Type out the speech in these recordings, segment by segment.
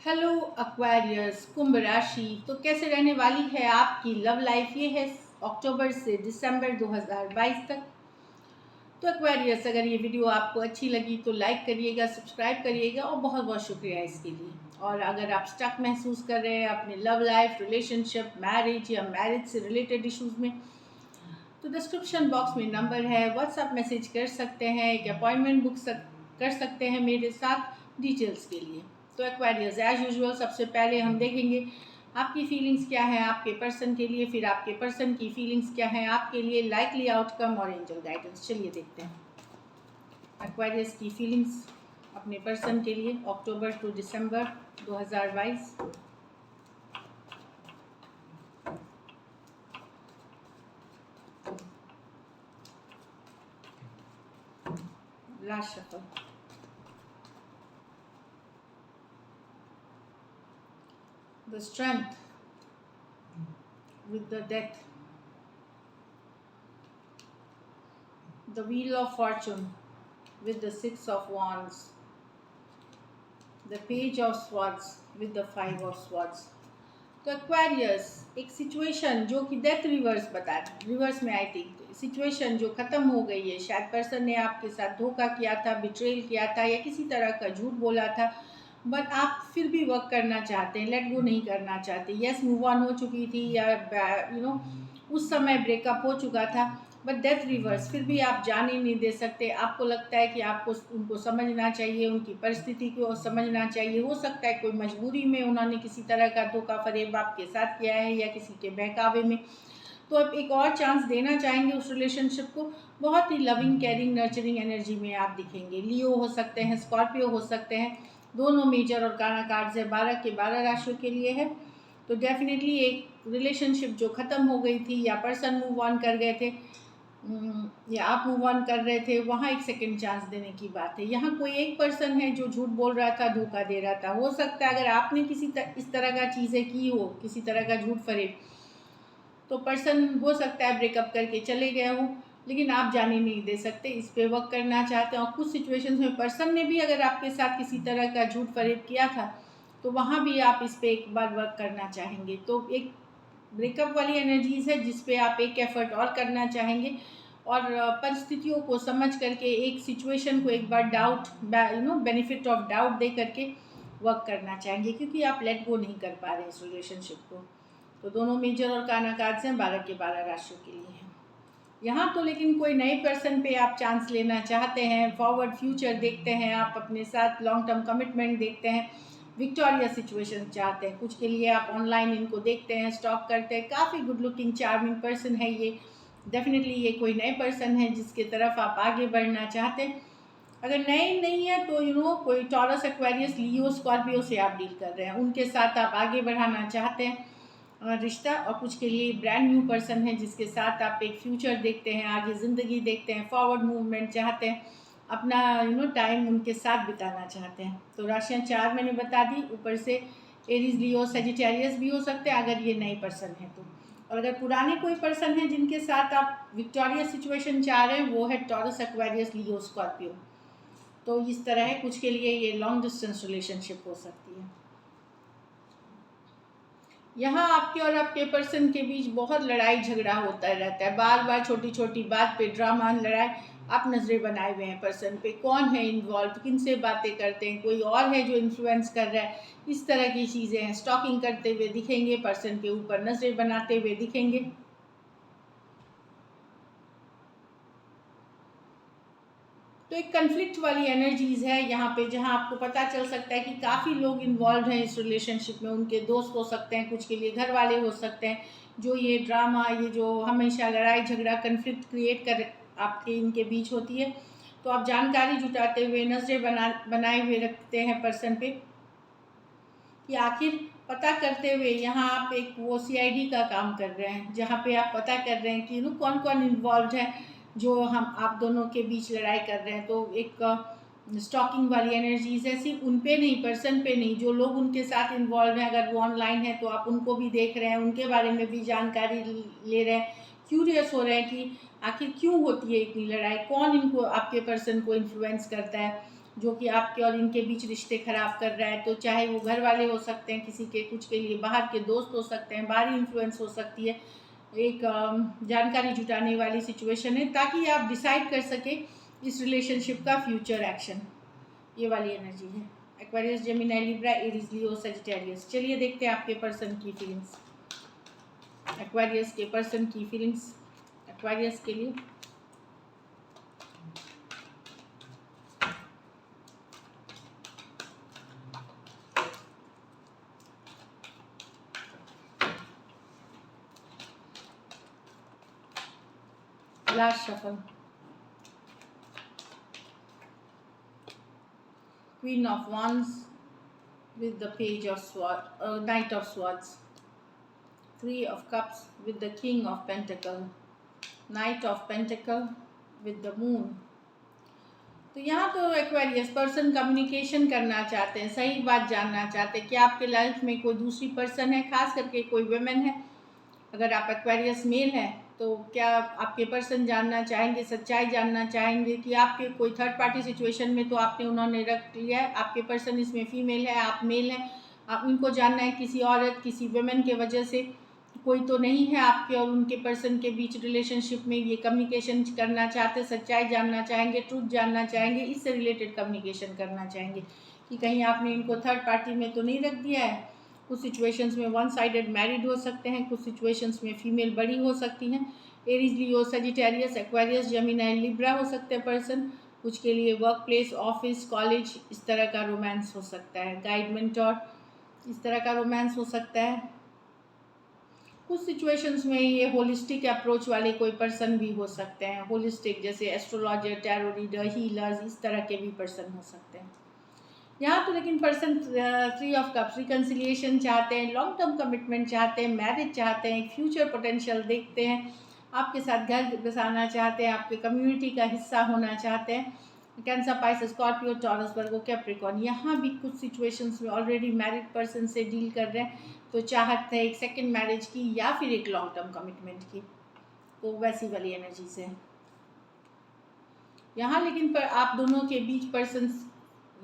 Hello Aquarius कुंभ राशि। तो कैसे रहने वाली है आपकी लव लाइफ? ये है अक्टूबर से दिसंबर 2022 तक। तो एक्वेरियस, अगर ये वीडियो आपको अच्छी लगी तो लाइक करिएगा, सब्सक्राइब करिएगा और बहुत बहुत शुक्रिया इसके लिए। और अगर आप स्टक महसूस कर रहे हैं अपने लव लाइफ, रिलेशनशिप, मैरिज या मैरिज से रिलेटेड इश्यूज में, तो डिस्क्रिप्शन बॉक्स में नंबर है, व्हाट्सएप मैसेज कर सकते हैं, एक अपॉइंटमेंट कर सकते हैं मेरे साथ डिटेल्स के लिए। तो एक्वेरियस, एज यूजुअल सबसे पहले हम देखेंगे आपकी फीलिंग्स क्या है आपके पर्सन के लिए, फिर आपके पर्सन की फीलिंग्स क्या है आपके लिए, लाइकली आउटकम और एंजल गाइडेंस। चलिए देखते हैं एक्वेरियस की फीलिंग्स अपने पर्सन के लिए October to December 2022। Last shuffle. The strength with the death, the wheel of fortune with the 6 of wands, the page of swords with the 5 of swords। तो Aquarius, एक situation जो कि death reverse बता reverse में आई थी, situation जो ख़त्म हो गई है। शायद पर्सन ने आपके साथ धोखा किया था, बिट्रेल किया था या किसी तरह का झूठ बोला था, बट आप फिर भी वर्क करना चाहते हैं, लेट गो नहीं करना चाहते। यस, मूव ऑन हो चुकी थी या उस समय ब्रेकअप हो चुका था, बट डेथ रिवर्स फिर भी आप जाने नहीं दे सकते। आपको लगता है कि आपको उनको समझना चाहिए, उनकी परिस्थिति को समझना चाहिए। हो सकता है कोई मजबूरी में उन्होंने किसी तरह का धोखा फरेब आपके साथ किया है या किसी के बहकावे में। तो आप एक और चांस देना चाहेंगे उस रिलेशनशिप को। बहुत ही लविंग, केयरिंग, नर्चरिंग एनर्जी में आप दिखेंगे। लियो हो सकते हैं, स्कॉर्पियो हो सकते हैं, दोनों मेजर और काना कार्ड्स है, 12 के 12 राशियों के लिए है। तो डेफिनेटली एक रिलेशनशिप जो ख़त्म हो गई थी या पर्सन मूव ऑन कर गए थे या आप मूव ऑन कर रहे थे, वहाँ एक सेकंड चांस देने की बात है। यहाँ कोई एक पर्सन है जो झूठ बोल रहा था, धोखा दे रहा था। हो सकता है अगर आपने इस तरह का चीज़ें की हो, किसी तरह का झूठ फरेब, तो पर्सन हो सकता है ब्रेकअप करके चले गए हो, लेकिन आप जाने नहीं दे सकते, इस पे वर्क करना चाहते हैं। और कुछ सिचुएशंस में पर्सन ने भी अगर आपके साथ किसी तरह का झूठ फरेब किया था, तो वहाँ भी आप इस पे एक बार वर्क करना चाहेंगे। तो एक ब्रेकअप वाली एनर्जीज है जिस पे आप एक एफर्ट और करना चाहेंगे और परिस्थितियों को समझ करके एक सिचुएशन को एक बार डाउट बेनिफिट ऑफ डाउट दे करके वर्क करना चाहेंगे, क्योंकि आप लेट गो नहीं कर पा रहे हैं इस रिलेशनशिप को। तो दोनों मेजर और काना कार्ड्स हैं, 12 के 12 राशियों के लिए हैं यहाँ। तो लेकिन कोई नए पर्सन पे आप चांस लेना चाहते हैं, फॉरवर्ड फ्यूचर देखते हैं, आप अपने साथ लॉन्ग टर्म कमिटमेंट देखते हैं, विक्टोरिया सिचुएशन चाहते हैं। कुछ के लिए आप ऑनलाइन इनको देखते हैं, स्टॉक करते हैं। काफ़ी गुड लुकिंग, चार्मिंग पर्सन है ये। डेफिनेटली ये कोई नए पर्सन है जिसके तरफ आप आगे बढ़ना चाहते हैं। अगर नए नहीं है तो कोई टॉरस, एक्वेरियस, लियो, स्कॉर्पियो से आप डील कर रहे हैं, उनके साथ आप आगे बढ़ाना चाहते हैं रिश्ता। और कुछ के लिए ब्रांड न्यू पर्सन है जिसके साथ आप एक फ्यूचर देखते हैं, आगे ज़िंदगी देखते हैं, फॉरवर्ड मूवमेंट चाहते हैं, अपना टाइम उनके साथ बिताना चाहते हैं। तो राशियाँ 4 मैंने बता दी, ऊपर से एरीज, लियो, सेजिटेरियस भी हो सकते हैं अगर ये नए पर्सन है तो। और अगर पुराने कोई पर्सन है जिनके साथ आप विक्टोरिया सिचुएशन चाह रहे हैं, वो है टॉरस, एक्वेरियस, लियो, स्कॉर्पियो। तो इस तरह है, कुछ के लिए ये लॉन्ग डिस्टेंस रिलेशनशिप हो सकती है। यहाँ आपके और आपके पर्सन के बीच बहुत लड़ाई झगड़ा होता रहता है, बार बार छोटी छोटी बात पे ड्रामा, लड़ाई। आप नजरें बनाए हुए हैं पर्सन पे, कौन है इन्वॉल्व, किन से बातें करते हैं, कोई और है जो इन्फ्लुएंस कर रहा है, इस तरह की चीज़ें हैं। स्टॉकिंग करते हुए दिखेंगे, पर्सन के ऊपर नजरें बनाते हुए दिखेंगे। तो एक कन्फ्लिक्ट वाली एनर्जीज है यहाँ पे, जहाँ आपको पता चल सकता है कि काफ़ी लोग इन्वॉल्व हैं इस रिलेशनशिप में। उनके दोस्त हो सकते हैं, कुछ के लिए घर वाले हो सकते हैं, जो ये ड्रामा, ये जो हमेशा लड़ाई झगड़ा, कन्फ्लिक्ट क्रिएट कर आपके इनके बीच होती है। तो आप जानकारी जुटाते हुए, नजरें बनाए हुए रखते हैं पर्सन पे कि आखिर पता करते हुए यहाँ आप एक वो CID का काम कर रहे हैं, जहाँ पे आप पता कर रहे हैं कि कौन कौन इन्वॉल्व है जो हम आप दोनों के बीच लड़ाई कर रहे हैं। तो एक स्टॉकिंग वाली एनर्जीज है, सिर्फ उन पे नहीं, पर्सन पे नहीं, जो लोग उनके साथ इन्वॉल्व हैं, अगर वो ऑनलाइन है तो आप उनको भी देख रहे हैं, उनके बारे में भी जानकारी ले रहे हैं, क्यूरियस हो रहे हैं कि आखिर क्यों होती है इतनी लड़ाई, कौन इनको, आपके पर्सन को इन्फ्लुएंस करता है, जो कि आपके और इनके बीच रिश्ते खराब कर रहा है। तो चाहे वो घर वाले हो सकते हैं किसी के, कुछ के लिए बाहर के दोस्त हो सकते हैं, बाहरी इन्फ्लुएंस हो सकती है। एक जानकारी जुटाने वाली सिचुएशन है, ताकि आप डिसाइड कर सके इस रिलेशनशिप का फ्यूचर एक्शन। ये वाली एनर्जी है एक्वेरियस, जेमिनी, लिब्रा, एरीज, लियो, सजिटेरियस। चलिए देखते हैं आपके पर्सन की फीलिंग्स, एक्वेरियस के पर्सन की फीलिंग्स एक्वेरियस के लिए। Last shuffle, Queen of Wands with the Page of Swords, Knight of Swords, Three of Cups with the King of Pentacle, Knight of Pentacle with the Moon। तो यहाँ तो Aquarius person communication करना चाहते हैं, सही बात जानना चाहते हैं कि आपके लाइफ में कोई दूसरी पर्सन है, खास करके कोई वुमेन है। अगर आप एक्वेरियस मेल हैं तो क्या आपके पर्सन जानना चाहेंगे, सच्चाई जानना चाहेंगे कि आपके कोई थर्ड पार्टी सिचुएशन में तो आपने उन्होंने रख लिया है, आपके पर्सन इसमें फीमेल है, आप मेल हैं, आप इनको जानना है किसी औरत, किसी वुमेन के वजह से कोई तो नहीं है आपके और उनके पर्सन के बीच रिलेशनशिप में। ये कम्युनिकेशन करना चाहते, सच्चाई जानना चाहेंगे, ट्रूथ जानना चाहेंगे, इससे रिलेटेड कम्युनिकेशन करना चाहेंगे कि कहीं आपने इनको थर्ड पार्टी में तो नहीं रख दिया है। कुछ सिचुएशंस में वन साइडेड मैरिड हो सकते हैं, कुछ सिचुएशंस में फीमेल बड़ी हो सकती हैं। एरीज, लियो, सजिटेरियस, एक्वेरियस, जेमिनी, लिब्रा हो सकते हैं पर्सन। कुछ के लिए वर्क प्लेस, ऑफिस, कॉलेज, इस तरह का रोमांस हो सकता है। गाइड, मेंटोर, इस तरह का रोमांस हो सकता है। कुछ सिचुएशंस में ये होलिस्टिक अप्रोच वाले कोई पर्सन भी हो सकते हैं, होलिस्टिक जैसे एस्ट्रोलॉजर, टैरो रीडर, हीलर्स, इस तरह के भी पर्सन हो सकते हैं यहाँ तो। लेकिन person three of cups, reconciliation चाहते हैं, लॉन्ग टर्म कमिटमेंट चाहते हैं, मैरिज चाहते हैं, फ्यूचर पोटेंशियल देखते हैं, आपके साथ घर बसाना चाहते हैं, आपके कम्युनिटी का हिस्सा होना चाहते हैं। कैंसर, पाइसेस, स्कॉर्पियो, टॉरस, वर्गो, कैप्रिकॉर्न, यहाँ भी कुछ सिचुएशंस में ऑलरेडी मैरिड पर्सन से डील कर रहे हैं, तो चाहत है एक सेकेंड मैरिज की या फिर एक लॉन्ग टर्म कमिटमेंट की। तो वैसी वाली एनर्जी से यहाँ। लेकिन पर आप दोनों के बीच पर्सन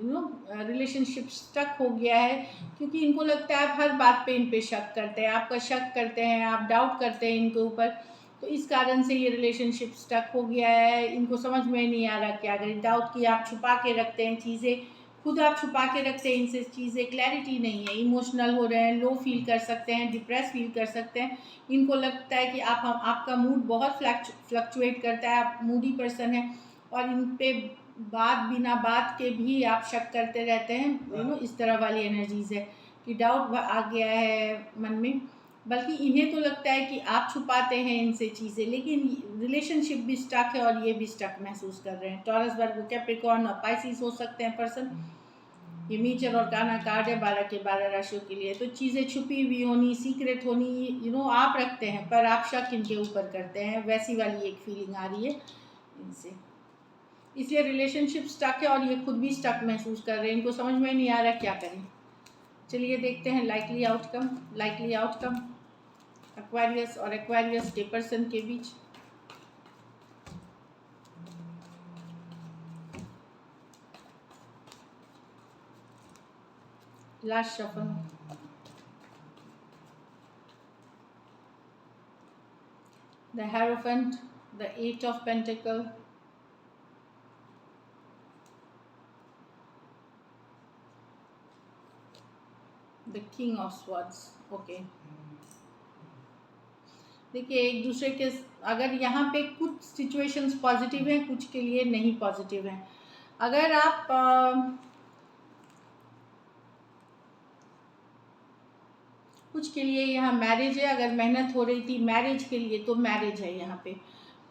रिलेशनशिप स्टक हो गया है, क्योंकि इनको लगता है आप हर बात पे इन पे शक करते हैं, आपका शक करते हैं, आप डाउट करते हैं इनके ऊपर। तो इस कारण से ये रिलेशनशिप स्टक हो गया है। इनको समझ में नहीं आ रहा क्या करें। डाउट की आप छुपा के रखते हैं चीज़ें, खुद आप छुपा के रखते हैं इनसे चीज़ें, क्लैरिटी नहीं है, इमोशनल हो रहे हैं, लो फील कर सकते हैं, डिप्रेस फील कर सकते हैं। इनको लगता है कि आपका मूड बहुत फ्लक्चुएट करता है, आप मूडी पर्सन है और इन पे बिना बात के भी आप शक करते रहते हैं। इस तरह वाली एनर्जीज है कि डाउट आ गया है मन में, बल्कि इन्हें तो लगता है कि आप छुपाते हैं इनसे चीज़ें, लेकिन रिलेशनशिप भी स्टक है और ये भी स्टक महसूस कर रहे हैं। टॉरस, वर्गो, कैप्रिकॉर्न और पाइसिस हो सकते हैं पर्सन। ये मीचर और काना कार्ड है 12 के 12 राशियों के लिए। तो चीज़ें छुपी हुई होनी, सीक्रेट होनी, आप रखते हैं पर आप शक इनके ऊपर करते हैं, वैसी वाली एक फीलिंग आ रही है इनसे। इसलिए रिलेशनशिप स्टक है और ये खुद भी स्टक महसूस कर रहे हैं, इनको समझ में नहीं आ रहा क्या करें। चलिए देखते हैं लाइकली आउटकम एक्वेरियस और एक्वेरियस के पर्सन के बीच। Last shuffle, the hierophant, the 8 of pentacle, the king of swords. Okay, देखिए एक दूसरे के अगर यहाँ पे कुछ सिचुएशंस पॉजिटिव हैं, कुछ के लिए नहीं पॉजिटिव हैं। अगर आप कुछ के लिए यहाँ मैरिज है, अगर मेहनत हो रही थी मैरिज के लिए तो मैरिज है यहाँ पे।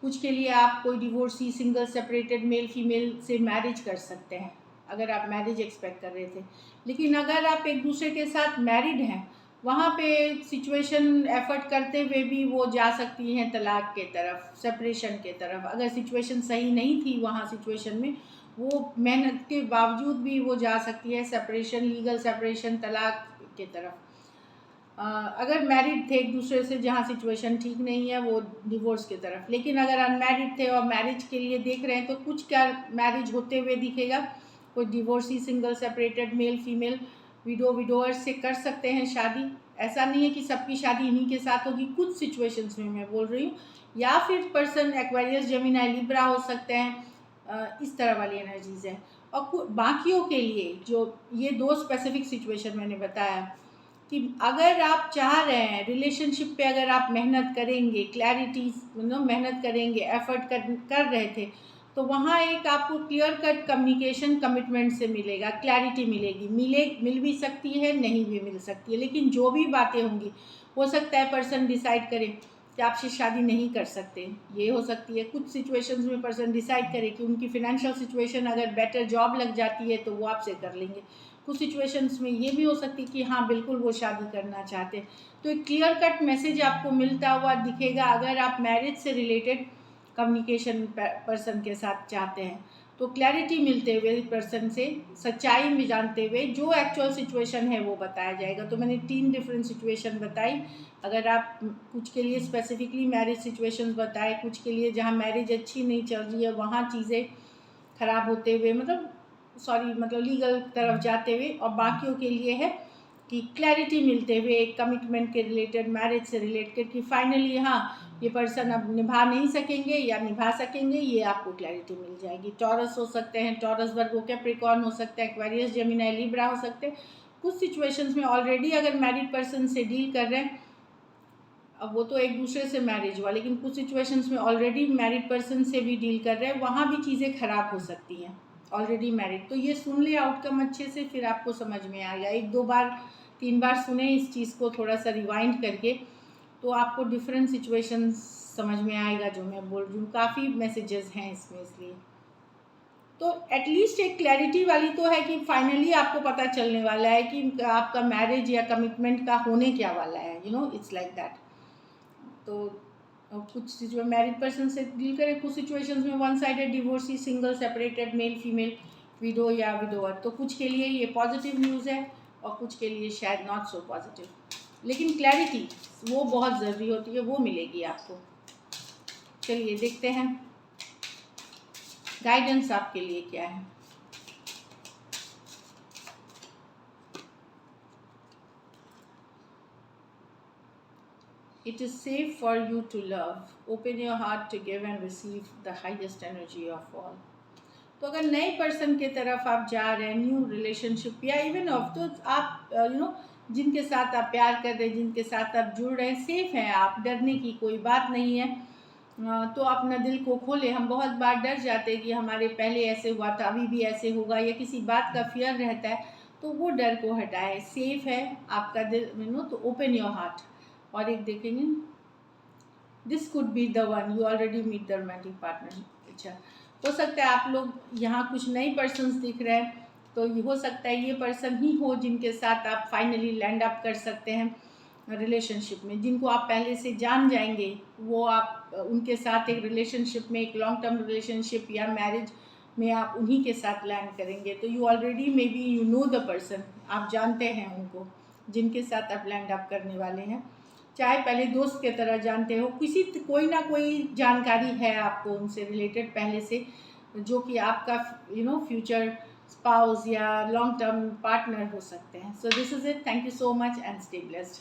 कुछ के लिए आप कोई divorcee, single, separated, male female से मैरिज कर सकते हैं अगर आप मैरिज एक्सपेक्ट कर रहे थे। लेकिन अगर आप एक दूसरे के साथ मैरिड हैं, वहाँ पे सिचुएशन एफर्ट करते हुए भी वो जा सकती हैं तलाक के तरफ, सेपरेशन के तरफ। अगर सिचुएशन सही नहीं थी वहाँ सिचुएशन में, वो मेहनत के बावजूद भी वो जा सकती है सेपरेशन, लीगल सेपरेशन, तलाक के तरफ। अगर मैरिड थे एक दूसरे से जहाँ सिचुएशन ठीक नहीं है, वो डिवोर्स की तरफ। लेकिन अगर अनमैरिड थे और मैरिज के लिए देख रहे हैं तो कुछ क्या मैरिज होते हुए दिखेगा, कोई divorcee, single, separated, male female, window, widower से कर सकते हैं शादी। ऐसा नहीं है कि सबकी शादी इन्हीं के साथ होगी, कुछ सिचुएशंस में मैं बोल रही हूँ। या फिर पर्सन एक्वेरियस, जेमिनी, लिब्रा हो सकते हैं, इस तरह वाली एनर्जीज हैं। और बाकियों के लिए जो ये 2 स्पेसिफिक सिचुएशन मैंने बताया कि अगर आप चाह रहे हैं रिलेशनशिप पे, अगर आप मेहनत करेंगे, क्लैरिटी मेहनत करेंगे, एफर्ट कर रहे थे, तो वहाँ एक आपको क्लियर कट कम्युनिकेशन कमिटमेंट से मिलेगा, क्लैरिटी मिलेगी। मिल भी सकती है, नहीं भी मिल सकती है, लेकिन जो भी बातें होंगी, हो सकता है पर्सन डिसाइड करे कि आपसे शादी नहीं कर सकते, ये हो सकती है। कुछ सिचुएशंस में पर्सन डिसाइड करे कि उनकी फिनेंशियल सिचुएशन अगर बेटर जॉब लग जाती है तो वो आपसे कर लेंगे। कुछ सिचुएशंस में ये भी हो सकती है कि हाँ बिल्कुल वो शादी करना चाहते हैं। तो एक क्लियर कट मैसेज आपको मिलता हुआ दिखेगा अगर आप मैरिज से रिलेटेड कम्युनिकेशन पर्सन के साथ चाहते हैं। तो क्लैरिटी मिलते हुए पर्सन से, सच्चाई में जानते हुए जो एक्चुअल सिचुएशन है वो बताया जाएगा। तो मैंने 3 डिफरेंट सिचुएशन बताई। अगर आप कुछ के लिए स्पेसिफिकली मैरिज सिचुएशंस बताए, कुछ के लिए जहाँ मैरिज अच्छी नहीं चल रही है वहाँ चीज़ें ख़राब होते हुए, मतलब लीगल तरफ जाते हुए, और बाकियों के लिए है कि क्लैरिटी मिलते हुए एक कमिटमेंट के रिलेटेड, मैरिज से रिलेटेड कि फाइनली हाँ ये पर्सन अब निभा नहीं सकेंगे या निभा सकेंगे, ये आपको क्लैरिटी मिल जाएगी। टॉरस हो सकते हैं, टॉरस, वर्गो, कैप्रिकॉर्न हो सकता है, एक्वेरियस, जेमिनी, लिब्रा हो सकते हैं। कुछ सिचुएशंस में ऑलरेडी अगर मैरिड पर्सन से डील कर रहे हैं, अब वो तो एक दूसरे से मैरिज हुआ, लेकिन कुछ सिचुएशंस में ऑलरेडी मैरिड पर्सन से भी डील कर रहे हैं, वहाँ भी चीज़ें खराब हो सकती हैं ऑलरेडी मैरिड। तो ये सुन ले आउटकम अच्छे से, फिर आपको समझ में आएगा। 1-2 बार 3 बार सुने इस चीज़ को थोड़ा सा रिवाइंड करके, तो आपको डिफरेंट सिचुएशन समझ में आएगा जो मैं बोल रही हूँ। काफ़ी मैसेजेस हैं इसमें, इसलिए तो एटलीस्ट एक क्लैरिटी वाली तो है कि फाइनली आपको पता चलने वाला है कि आपका मैरिज या कमिटमेंट का होने क्या वाला है, इट्स लाइक दैट। तो कुछ सिचुएशन मैरिड पर्सन से डील करें, कुछ सिचुएशंस में one sided, divorcee, single, separated, male female, window या विडोअर। तो कुछ के लिए ये पॉजिटिव न्यूज़ है और कुछ के लिए शायद नॉट सो पॉजिटिव, लेकिन क्लैरिटी वो बहुत ज़रूरी होती है, वो मिलेगी आपको। चलिए देखते हैं गाइडेंस आपके लिए क्या है। It is safe for you to love. Open your heart to give and receive the highest energy of all. तो अगर नए पर्सन के तरफ आप जा रहे हैं, न्यू रिलेशनशिप या इवन ऑफ, तो आप जिनके साथ आप प्यार कर रहे हैं, जिनके साथ आप जुड़ रहे हैं, सेफ हैं आप, डरने की कोई बात नहीं है। तो अपना दिल को खोले। हम बहुत बार डर जाते हैं कि हमारे पहले ऐसे हुआ था, अभी भी ऐसे होगा, या किसी बात का फियर रहता है, तो वो डर को हटाए। सेफ है आपका दिल, तो ओपन योर हार्ट। और एक देखेंगे, this could be the one, you already meet the romantic partner. अच्छा, हो सकता है आप लोग यहाँ कुछ नए पर्सन्स दिख रहे हैं, तो ये हो सकता है ये पर्सन ही हो जिनके साथ आप फाइनली लैंड अप कर सकते हैं रिलेशनशिप में। जिनको आप पहले से जान जाएंगे, वो आप उनके साथ एक रिलेशनशिप में, एक लॉन्ग टर्म रिलेशनशिप या मैरिज में आप उन्हीं के साथ लैंड करेंगे। तो you already may be you know the person, आप जानते हैं उनको जिनके साथ आप लैंड अप करने वाले हैं। चाहे पहले दोस्त के तरह जानते हो, कोई ना कोई जानकारी है आपको उनसे रिलेटेड पहले से, जो कि आपका फ्यूचर स्पाउस या लॉन्ग टर्म पार्टनर हो सकते हैं। So this is it. Thank you so much and stay blessed.